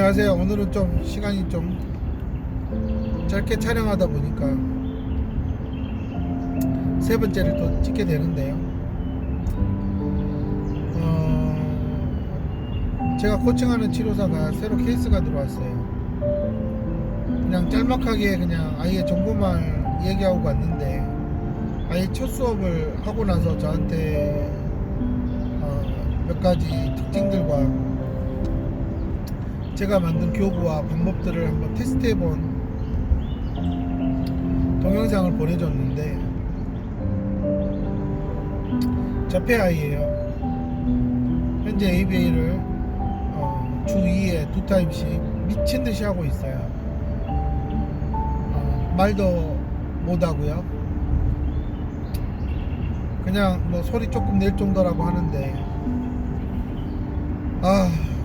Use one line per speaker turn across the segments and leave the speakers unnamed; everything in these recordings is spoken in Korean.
안녕하세요. 오늘은 좀 시간이 좀 짧게 촬영하다 보니까 세 번째를 또 찍게 되는데요. 제가 코칭하는 치료사가 새로 케이스가 들어왔어요. 그냥 짤막하게 그냥 아예 정보만 얘기하고 갔는데, 아예 첫 수업을 하고 나서 저한테 몇 가지 특징들과 제가 만든 교구와 방법들을 한번 테스트해본 동영상을 보내줬는데, 자폐아이예요. 현재 ABA를 주 2회 2타임씩 미친듯이 하고 있어요. 말도 못하고요. 그냥 뭐 소리 조금 낼 정도라고 하는데,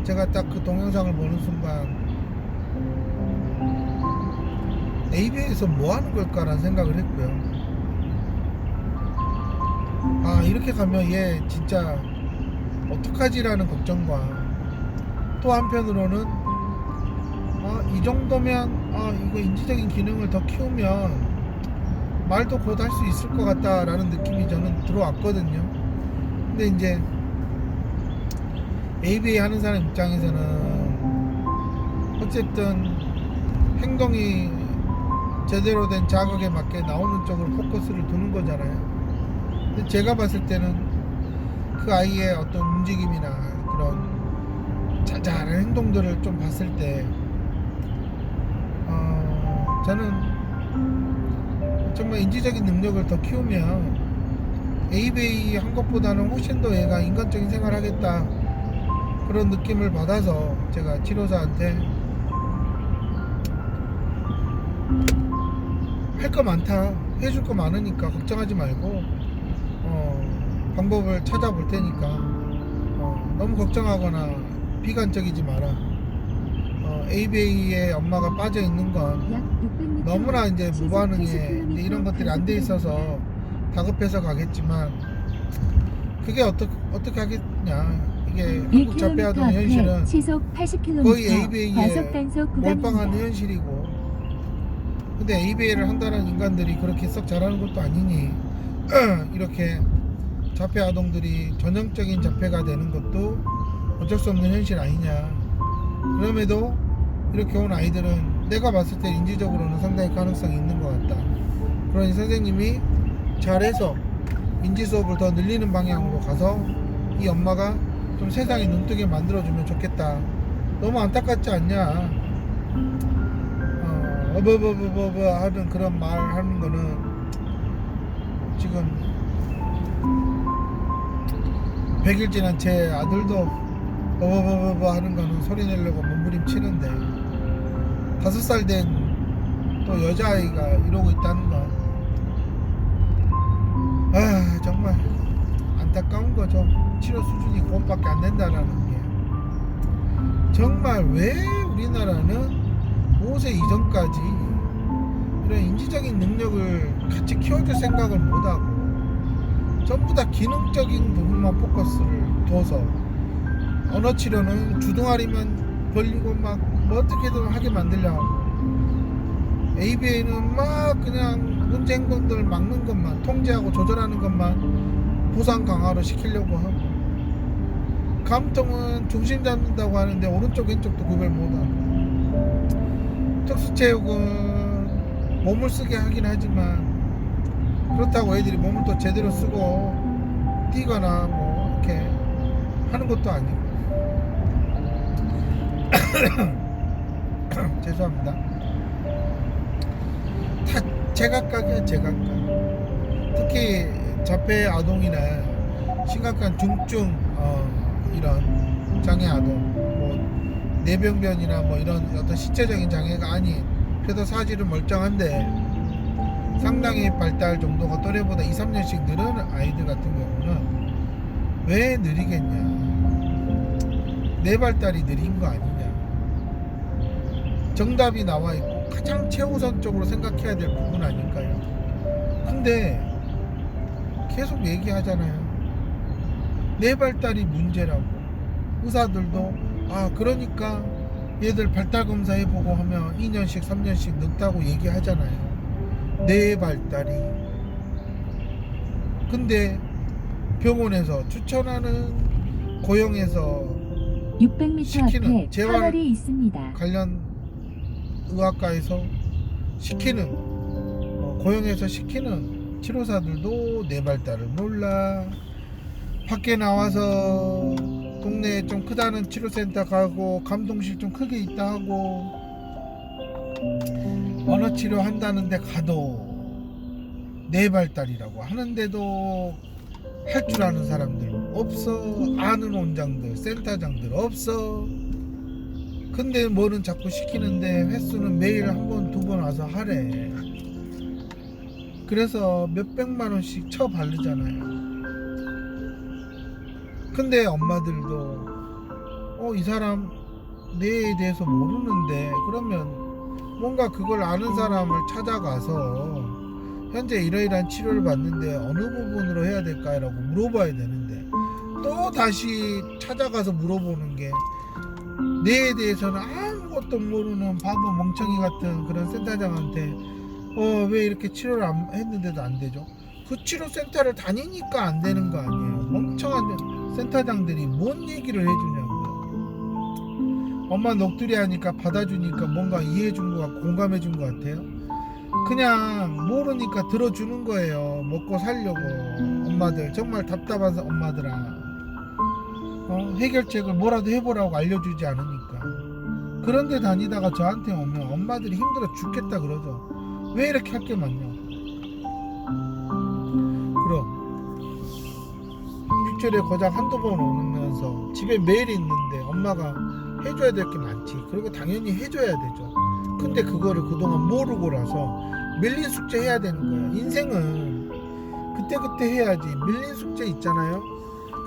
제가 딱 그 동영상을 보는 순간 ABA에서 뭐 하는 걸까라는 생각을 했고요. 이렇게 가면 얘 진짜 어떡하지라는 걱정과, 또 한편으로는 이 정도면 이거 인지적인 기능을 더 키우면 말도 곧 할 수 있을 것 같다라는 느낌이 저는 들어왔거든요. 근데 이제 ABA 하는 사람 입장에서는 어쨌든 행동이 제대로 된 자극에 맞게 나오는 쪽으로 포커스를 두는 거잖아요. 근데 제가 봤을 때는 그 아이의 어떤 움직임이나 그런 자잘한 행동들을 좀 봤을 때 저는 정말 인지적인 능력을 더 키우면 ABA 한 것보다는 훨씬 더 얘가 인간적인 생활을 하겠다, 그런 느낌을 받아서 제가 치료사한테 할 거 많다, 해줄 거 많으니까 걱정하지 말고 방법을 찾아볼 테니까 너무 걱정하거나 비관적이지 마라. ABA에 엄마가 빠져 있는 건 너무나 이제 무반응에 이제 이런 것들이 안 돼 있어서 다급해서 가겠지만, 그게 어떻게 하겠냐. 이게 한국 자폐아동 현실은 거의 ABA에 몰빵하는 현실이고, 근데 ABA를 한다는 인간들이 그렇게 썩 잘하는 것도 아니니 이렇게 자폐 아동들이 전형적인 자폐가 되는 것도 어쩔 수 없는 현실 아니냐. 그럼에도 이렇게 온 아이들은 내가 봤을 때 인지적으로는 상당히 가능성이 있는 것 같다. 그러니 선생님이 잘해서 인지 수업을 더 늘리는 방향으로 가서 이 엄마가 좀 세상에 눈뜨게 만들어주면 좋겠다. 너무 안타깝지 않냐. 하는 그런 말 하는 거는 지금 100일 지난 제 아들도 하는 거는 소리 내려고 몸부림치는데, 5살 된 또 여자아이가 이러고 있다는 건 정말 안타까운 거죠. 치료 수준이 그것밖에 안 된다라는 게. 정말 왜 우리나라는 5세 이전까지 이런 인지적인 능력을 같이 키워줄 생각을 못하고 전부 다 기능적인 부분만 포커스를 둬서, 언어 치료는 주둥아리만 벌리고 막 뭐 어떻게든 하게 만들려고, ABA는 막 그냥 문제 행동들을 막는 것만, 통제하고 조절하는 것만 보상 강화로 시키려고 하고, 감통은 중심 잡는다고 하는데 오른쪽 왼쪽도 구별 못하고, 특수체육은 몸을 쓰게 하긴 하지만 그렇다고 애들이 몸을 또 제대로 쓰고 뛰거나 뭐 이렇게 하는 것도 아니고 죄송합니다. 다 제각각이야, 제각각. 특히 자폐 아동이나 심각한 중증 이런 장애 아동, 뭐 뇌병변이나 뭐 이런 어떤 신체적인 장애가 아닌, 그래도 사실은 멀쩡한데 상당히 발달 정도가 또래보다 2, 3년씩 늘어난 아이들 같은 경우는 왜 느리겠냐. 뇌 발달이 느린 거 아니냐. 정답이 나와 있고 가장 최우선적으로 생각해야 될 부분 아닐까요? 근데 계속 얘기하잖아요. 뇌 발달이 문제라고. 의사들도 그러니까 얘들 발달 검사 해보고 하면 2년씩 3년씩 늙다고 얘기하잖아요. 뇌 발달이. 근데 병원에서 추천하는 고용에서
600m
시키는
앞에
재활
터널이 있습니다.
관련 의학과에서 시키는 고용해서 시키는 치료사들도 뇌 발달을 몰라. 밖에 나와서 동네에 좀 크다는 치료센터 가고 감동실 좀 크게 있다 하고 언어 치료 한다는데 가도 뇌 발달이라고 하는데도 할 줄 아는 사람들 없어. 아는 원장들 센터장들 없어. 근데 뭐는 자꾸 시키는데 횟수는 매일 한 번 두 번 와서 하래. 그래서 몇백만 원씩 쳐 바르잖아요. 근데 엄마들도 이 사람 뇌에 대해서 모르는데 그러면 뭔가 그걸 아는 사람을 찾아가서 현재 이러이러한 치료를 받는데 어느 부분으로 해야 될까라고 물어봐야 되는데 또 다시 찾아가서 물어보는 게 뇌에 대해서는 아무것도 모르는 바보 멍청이 같은 그런 센터장한테 왜 이렇게 치료를 안 했는데도 안 되죠? 그 치료센터를 다니니까 안 되는 거 아니에요. 멍청한 센터장들이 뭔 얘기를 해주냐고요. 엄마 녹두리 하니까 받아주니까 뭔가 이해해준 것 같고 공감해준 것 같아요. 그냥 모르니까 들어주는 거예요. 먹고 살려고. 엄마들 정말 답답한 엄마들아. 해결책을 뭐라도 해보라고 알려주지 않으니까. 그런데 다니다가 저한테 오면 엄마들이 힘들어 죽겠다 그러죠. 왜 이렇게 할 게 많냐. 그럼 일주일에 고작 한두 번 오면서 집에 매일 있는데 엄마가 해줘야 될 게 많지. 그리고 당연히 해줘야 되죠. 근데 그거를 그동안 모르고라서 밀린 숙제 해야 되는 거야. 인생은 그때그때 해야지. 밀린 숙제 있잖아요.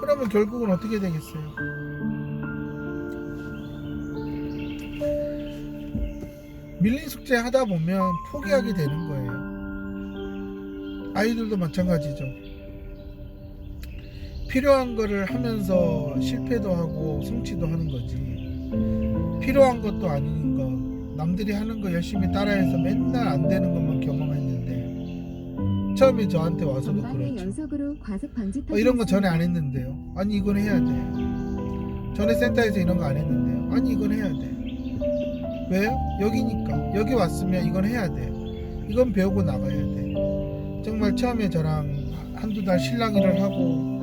그러면 결국은 어떻게 되겠어요? 밀린 숙제 하다 보면 포기하게 되는 거예요. 아이들도 마찬가지죠. 필요한 거를 하면서 실패도 하고 성취도 하는 거지. 필요한 것도 아닌 거 남들이 하는 거 열심히 따라해서 맨날 안 되는 것만 경험했는데 처음에 저한테 와서도 그렇죠. 이런 거 전에 안 했는데요. 아니 이건 해야 돼. 전에 센터에서 이런 거 안 했는데요. 아니 이건 해야 돼. 왜요? 여기니까. 여기 왔으면 이건 해야 돼. 이건 배우고 나가야 돼. 정말 처음에 저랑 한두 달 실랑이를 하고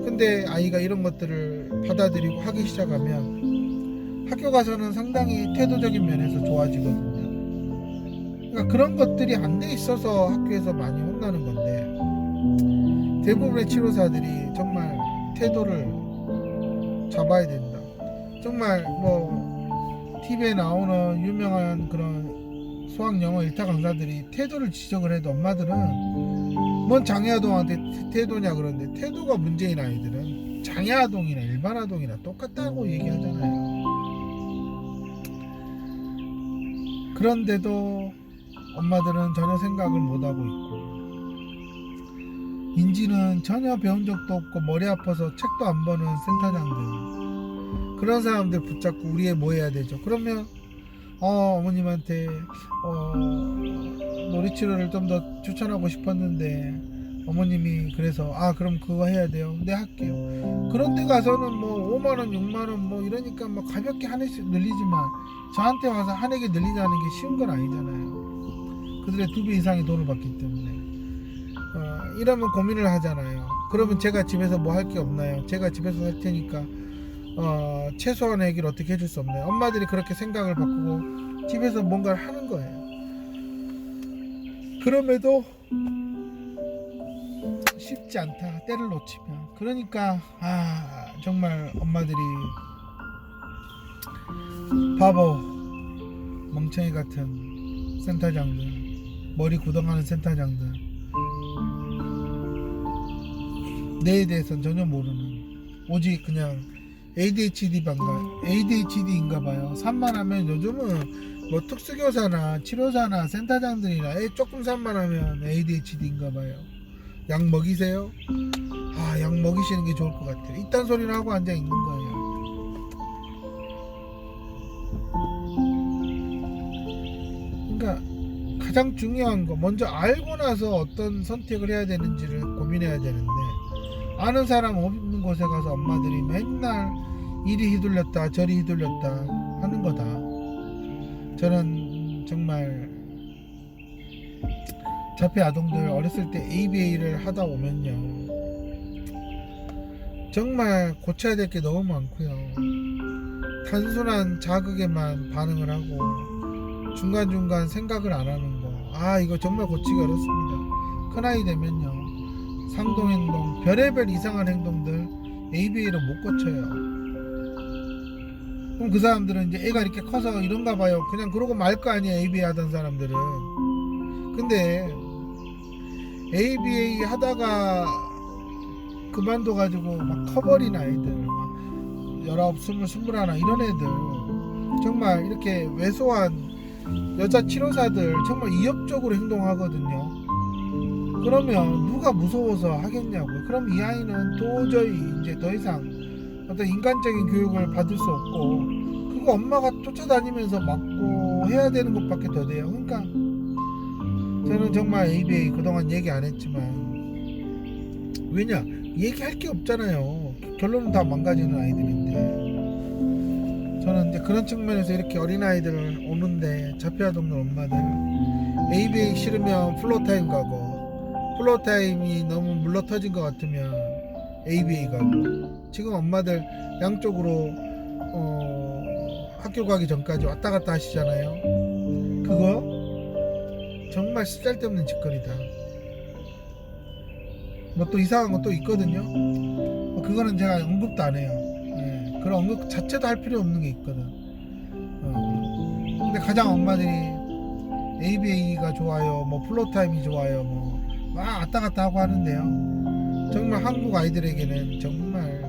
근데 아이가 이런 것들을 받아들이고 하기 시작하면 학교 가서는 상당히 태도적인 면에서 좋아지거든요. 그러니까 그런 것들이 안 돼 있어서 학교에서 많이 혼나는 건데 대부분의 치료사들이 정말 태도를 잡아야 된다. 정말 TV에 나오는 유명한 그런 수학영어 일타 강사들이 태도를 지적을 해도 엄마들은 뭔 장애아동한테 태도냐 그러는데 태도가 문제인 아이들은 장애아동이나 일반 아동이나 똑같다고 얘기하잖아요. 그런데도 엄마들은 전혀 생각을 못하고 있고 인지는 전혀 배운 적도 없고 머리 아파서 책도 안 보는 센터장들 그런 사람들 붙잡고 우리 뭐 해야 되죠? 그러면 어머님한테 놀이치료를 좀 더 추천하고 싶었는데 어머님이 그래서 그럼 그거 해야 돼요. 네 할게요. 그런데 가서는 5만원 6만원 이러니까 가볍게 한 해씩 늘리지만 저한테 와서 한 해게 늘리자는 게 쉬운 건 아니잖아요. 그들의 2배 이상의 돈을 받기 때문에 이러면 고민을 하잖아요. 그러면 제가 집에서 뭐 할 게 없나요? 제가 집에서 할 테니까 최소한의 얘기를 어떻게 해줄 수 없나요? 엄마들이 그렇게 생각을 바꾸고 집에서 뭔가를 하는 거예요. 그럼에도 쉽지 않다. 때를 놓치면. 그러니까 정말 엄마들이 바보 멍청이 같은 센터장들 머리 구덩하는 센터장들 뇌에 대해서는 전혀 모르는 오직 그냥 ADHD인가 봐요. 산만하면 요즘은 특수교사나 치료사나 센터장들이나 조금 산만하면 ADHD인가 봐요. 약 먹이세요? 약 먹이시는 게 좋을 것 같아요. 이딴 소리를 하고 앉아 있는 거예요. 가장 중요한 거 먼저 알고 나서 어떤 선택을 해야 되는지를 고민해야 되는데 아는 사람 없는 곳에 가서 엄마들이 맨날 이리 휘둘렸다 저리 휘둘렸다 하는 거다. 저는 정말 자폐 아동들 어렸을 때 ABA를 하다 오면요 정말 고쳐야 될 게 너무 많고요. 단순한 자극에만 반응을 하고 중간중간 생각을 안 하는 거, 이거 정말 고치기 어렵습니다. 큰아이 되면요 상동행동 별의별 이상한 행동들 ABA로 못 고쳐요. 그럼 그 사람들은 이제 애가 이렇게 커서 이런가 봐요 그냥 그러고 말 거 아니에요. ABA 하던 사람들은. 근데 ABA 하다가 그만둬 가지고 막 커버린 아이들 막 19, 20, 21 이런 애들 정말 이렇게 왜소한 여자 치료사들 정말 이협적으로 행동하거든요. 그러면 누가 무서워서 하겠냐고요. 그럼 이 아이는 도저히 이제 더 이상 어떤 인간적인 교육을 받을 수 없고 그거 엄마가 쫓아다니면서 막고 해야 되는 것밖에 더 돼요. 그러니까 저는 정말 ABA 그동안 얘기 안 했지만 왜냐 얘기할 게 없잖아요. 결론은 다 망가지는 아이들인데 저는 이제 그런 측면에서 이렇게 어린아이들 오는데 자폐아동들 엄마들 ABA 싫으면 플로타임 가고 플로타임이 너무 물러터진 것 같으면 ABA 가고 지금 엄마들 양쪽으로 학교 가기 전까지 왔다 갔다 하시잖아요. 그거 정말 쓰잘데없는 짓거리다. 뭐 또 이상한 거 또 있거든요. 그거는 제가 언급도 안 해요. 그런 언급 자체도 할 필요 없는 게 있거든. 근데 가장 엄마들이 ABA가 좋아요, 뭐 플로타임이 좋아요, 뭐 막 왔다 갔다 하고 하는데요. 정말 한국 아이들에게는 정말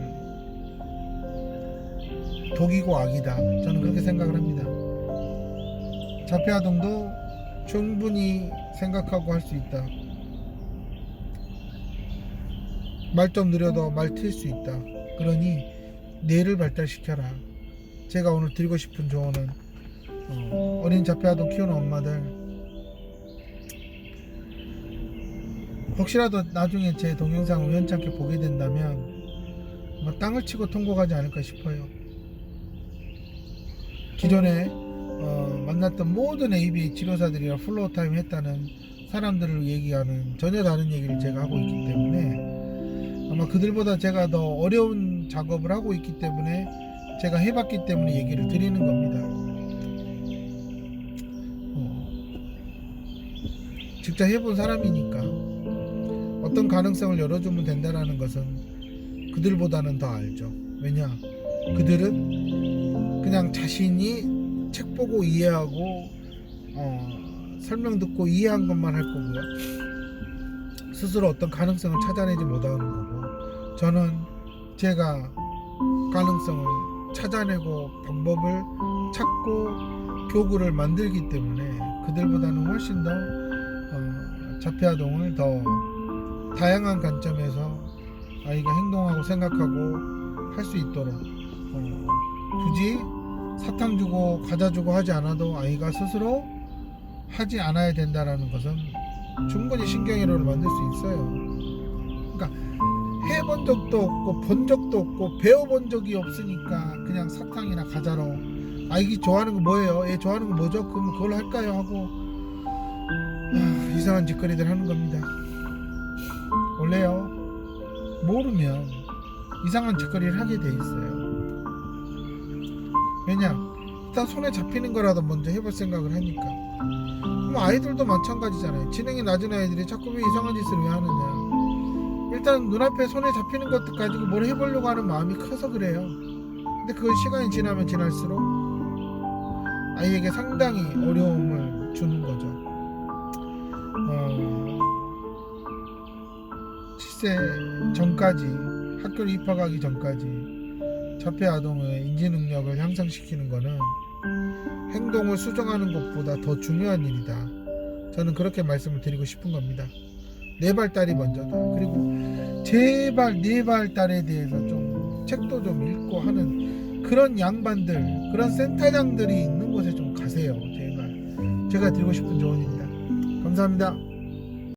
독이고 악이다. 저는 그렇게 생각을 합니다. 자폐아동도 충분히 생각하고 할 수 있다. 말 좀 느려도 말 틀 수 있다. 그러니 뇌를 발달시켜라. 제가 오늘 드리고 싶은 조언은 어린 자폐아동 키우는 엄마들 혹시라도 나중에 제 동영상을 우연찮게 보게 된다면 아마 땅을 치고 통곡하지 않을까 싶어요. 기존에 만났던 모든 ABA 치료사들이랑 플로우타임 했다는 사람들을 얘기하는 전혀 다른 얘기를 제가 하고 있기 때문에 아마 그들보다 제가 더 어려운 작업을 하고 있기 때문에 제가 해봤기 때문에 얘기를 드리는 겁니다. 직접 해본 사람이니까 어떤 가능성을 열어주면 된다는 것은 그들보다는 더 알죠. 왜냐? 그들은 그냥 자신이 책 보고 이해하고 설명 듣고 이해한 것만 할 거고요. 스스로 어떤 가능성을 찾아내지 못하는 거고, 저는 제가 가능성을 찾아내고 방법을 찾고 교구를 만들기 때문에 그들보다는 훨씬 더 자폐아동을 더 다양한 관점에서 아이가 행동하고 생각하고 할 수 있도록 굳이 사탕 주고 과자 주고 하지 않아도 아이가 스스로 하지 않아야 된다라는 것은 충분히 신경이로를 만들 수 있어요. 그러니까 해본 적도 없고 본 적도 없고 배워본 적이 없으니까 그냥 사탕이나 과자로 아이기 좋아하는 거 뭐예요? 얘 좋아하는 거 뭐죠? 그럼 그걸 할까요? 하고 이상한 짓거리들 하는 겁니다. 원래요 모르면 이상한 짓거리를 하게 돼 있어요. 왜냐? 일단 손에 잡히는 거라도 먼저 해볼 생각을 하니까. 그럼 아이들도 마찬가지잖아요. 지능이 낮은 아이들이 자꾸 왜 이상한 짓을 왜 하느냐. 일단 눈앞에 손에 잡히는 것 가지고 뭘 해보려고 하는 마음이 커서 그래요. 근데 그건 시간이 지나면 지날수록 아이에게 상당히 어려움을 주는 거죠. 7세 전까지 학교를 입학하기 전까지 자폐아동의 인지능력을 향상시키는 것은 행동을 수정하는 것보다 더 중요한 일이다. 저는 그렇게 말씀을 드리고 싶은 겁니다. 내 발달이 먼저다. 그리고 제발 내 발달에 대해서 좀 책도 좀 읽고 하는 그런 양반들, 그런 센터장들이 있는 곳에 좀 가세요. 제발 제가 드리고 싶은 조언입니다. 감사합니다.